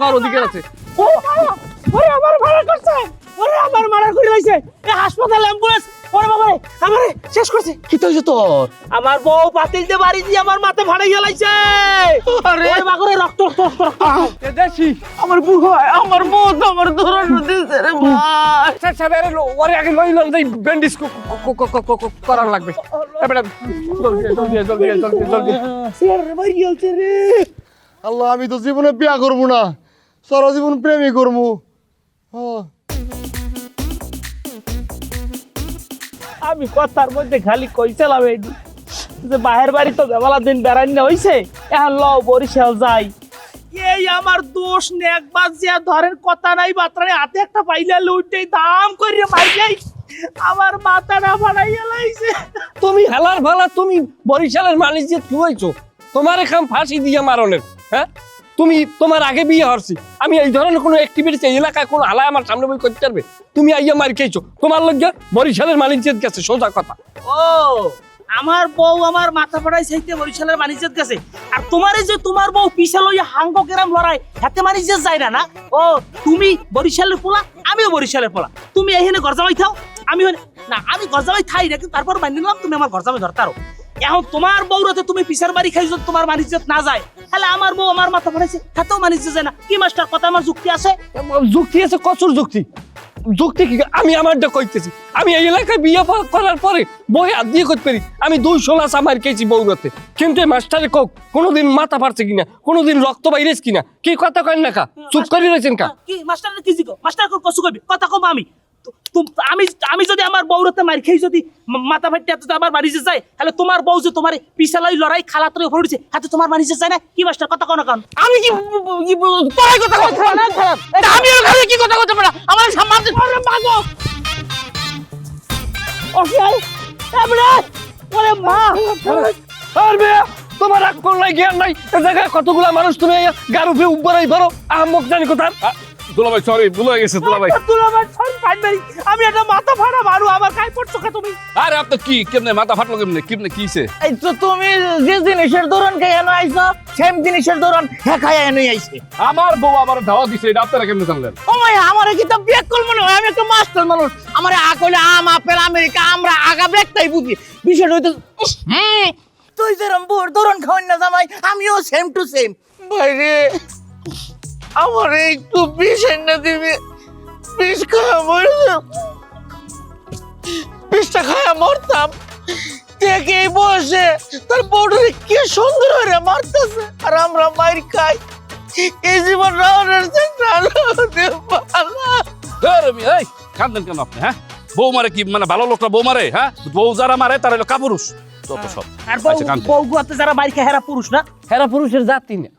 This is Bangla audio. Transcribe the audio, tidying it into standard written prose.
কর অধিকার আছে। ও বাবা, ওরে আমার মারা করছে, ওরে আমার মারা করে লাইছে, এই হাসপাতাল অ্যাম্বুলেন্স, ওরে বাবা রে, আমারে শেষ করছে। কি তো হয়েছে তোর? আমার বউ পাতিল দিয়ে বাড়ি দিয়ে আমার মাথা ফাড়াই গেলাইছে। আরে ওরে বাগরে রক্ত রক্ত রক্ত রক্ত। দেখি আমার বউ হয়, আমার বউ তো আমার ধরন দিছে রে ভাই। স্যার ওরে আগে লই লন যাই ব্যান্ডেজ করার লাগবে। এবারে জলদি স্যার মারি গেলছে রে। আল্লাহ, আমি তো জীবনে বিয়া করবো না, সারা জীবন প্রেমই করবো। আমি কথার মধ্যে খালি কইছিলাম এই যে বাহের বাড়ি তো বেলা দিন বেড়াইন হইছে, এখন ল বরিশাল যাই। এই আমার দোষ নে, একবার যে ধরেন কথা নাই বাত্রা নাই, হাতে একটা পাইলা লুইটেই দাম করিয়ে মাইলাই আমার মাথাটা ফাড়াইয়া লাইছে। তুমি হালার ভালা, তুমি বরিশালের মালিক যে তুইছো, তোমার এখান ফাঁসি দিয়ে মারনের। হ্যাঁ, তুমি তোমার আগে বিয়ে হরছি, আমি এই ধরনের কোনো অ্যাক্টিভিটিস এই এলাকায় কোনো হালায় আমার সামনে বই করতে পারবে? তুমি আইয়া মার খেয়েছো, তোমার লজ্জা বরিশালের মালিক যে গেছে, সোজা কথা। ও আমার বউ আমার মাথা ফাড়াই চাইতে বরিশালের মানিজত গেছে, আর তোমার এই যে তোমার বউ পিছাল ওই হাঙ্গ গ্রাম লড়াই হাতে মানিজত যায় না না? ও তুমি বরিশালের পোলা, আমিও বরিশালের পোলা, তুমি এখানে ঘর জামাই থাও, আমি না, আমি ঘর জামাই থাই না, কিন্তু তারপর মানি নিলাম তুমি আমার ঘর জামাই ধরতারো। এখন তোমার বউরাতে তুমি পিছার বাড়ি খাইছো, তোমার মানিজত না যায়, তাহলে আমার বউ আমার মাথা ফাড়াইছে হাতেও মানিজত যায় না। কি মাস্টার কথা আমার যুক্তি আছে? যুক্তি আছে, কচুর যুক্তি। যুক্তি কি? আমি আমারটা কইতেছি, আমি এই এলাকায় বিয়ে করার পরে বই হাত দিয়ে করতে পারি, আমি 200 লাখ আমার খেয়েছি বউরাতে, কিন্তু এই মাস্টারে কক কোনোদিন মাথা ফাড়ছে কিনা, কোনোদিন রক্ত বাইরেছে কিনা, কি কথা কয় না কা? চুপ করে রয়েছেন কা? কি মাস্টার কি জিগো মাস্টার কসু কইবি কথা কম। আমি যদি আমার বউরতে মার খেয়ে যদি মাথা ফাটতে এত আমার বাড়িতে যায়, তাহলে তোমার বউ যে তোমার পিছালাই লড়াই খালাতরে উপরে উঠছে হাতে তোমার বাড়িতে যায় না? কি মাস্টার কথা কোন কারণ? আমি কি তোর কথা কথা না খারাপ, আমি ওর কাছে কি কথা কথা বলা আমার সম্মান করে মাগো। ওকে এবড়ে ওরে মা আর বে তোমার রাগ করলাই জ্ঞান নাই, এ জায়গায় কতগুলা মানুষ তুমি গারুফে উপরাই ধরো, আহমক জানি কোথায়। দুলাভাই সরি, ভুল হয়ে গেছে দুলাভাই। দুলাভাই সরি পাইনি, আমি একটা মাথা ফাড়া মারু, আমার গায়ে পড়ছো কে তুমি? আরে আপনার কি কেমনে মাথা ফাটলো, কেমনে কিছে? এই তো তুমি যে জিনিসের দৌড়ান খাই এনে আইছো, সেম জিনিসের দৌড়ান হ্যাঁ খাই এনে আইছে। আমার বউ আমার ধাওয়া দিছে, এটা আপনারা কেমনে জানলেন? ও ভাই আমার কি তো বিয়ে করব মনে হয়, আমি একটা মাস্টার মানুষ, আমার আকলে আম আপেল আমেরিকা আমরা আগা ব্যাগটাই বুঝি। বিষয়টা হইতো তুই যেরকম বোর দৌড়ান খাওয়াই না জামাই, আমিও সেম টু সেম। ভাইরে আমার একটু বিষ এনে দিবি, বিষ খাওয়া মরে বিষটা খাওয়া মরতাম। দেখে এই বসে তার বউটারে কি সুন্দর হয়ে মারতেছে, আর আমরা মাইর খাই। এই জীবন রাওয়ারের এই কান্দেন কেন আপনি? হ্যাঁ, বউ মারে কি মানে ভালো লোকটা বউ মারে? হ্যাঁ, বউ যারা মারে তারা হলো কাপুরুষ। যত সব আর আচ্ছা, কান্দেন। বউ গুয়াতে যারা মাইর খায় হেরা পুরুষ না? হেরা পুরুষের জাতি না।